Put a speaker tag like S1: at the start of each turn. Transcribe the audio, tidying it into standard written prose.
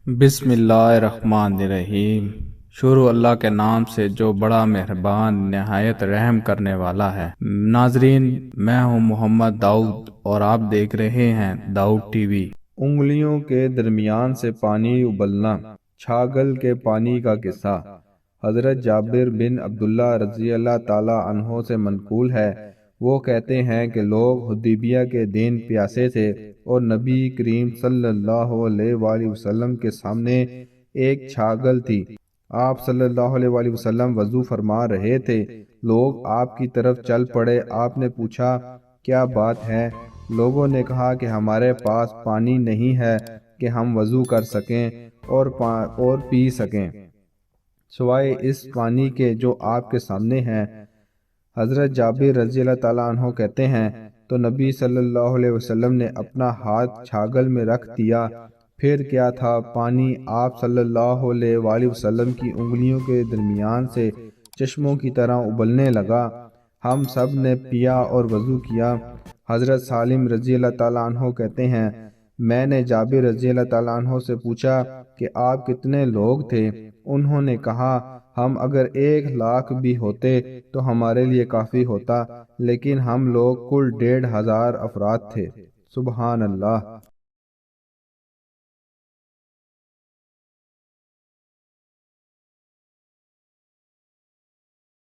S1: بسم اللہ الرحمن الرحیم۔ شروع اللہ کے نام سے جو بڑا مہربان نہایت رحم کرنے والا ہے۔ ناظرین، میں ہوں محمد داؤد اور آپ دیکھ رہے ہیں داؤد ٹی وی۔
S2: انگلیوں کے درمیان سے پانی ابلنا، چھاگل کے پانی کا قصہ۔ حضرت جابر بن عبداللہ رضی اللہ تعالی عنہ سے منقول ہے، وہ کہتے ہیں کہ لوگ حدیبیہ کے دن پیاسے تھے اور نبی کریم صلی اللہ علیہ وآلہ وسلم کے سامنے ایک چھاگل تھی۔ آپ صلی اللہ علیہ وآلہ وسلم وضو فرما رہے تھے، لوگ آپ کی طرف چل پڑے۔ آپ نے پوچھا کیا بات ہے؟ لوگوں نے کہا کہ ہمارے پاس پانی نہیں ہے کہ ہم وضو کر سکیں اور پی سکیں سوائے اس پانی کے جو آپ کے سامنے ہے۔ حضرت جابر رضی اللہ تعالیٰ عنہ کہتے ہیں تو نبی صلی اللہ علیہ وسلم نے اپنا ہاتھ چھاگل میں رکھ دیا، پھر کیا تھا، پانی آپ صلی اللہ علیہ وآلہ وسلم کی انگلیوں کے درمیان سے چشموں کی طرح ابلنے لگا۔ ہم سب نے پیا اور وضو کیا۔ حضرت سالم رضی اللہ تعالیٰ عنہ کہتے ہیں میں نے جابر رضی اللہ تعالیٰ عنہ سے پوچھا کہ آپ کتنے لوگ تھے؟ انہوں نے کہا ہم اگر 1,00,000 بھی ہوتے تو ہمارے لیے کافی ہوتا، لیکن ہم لوگ کل 1,500 افراد تھے۔ سبحان اللہ۔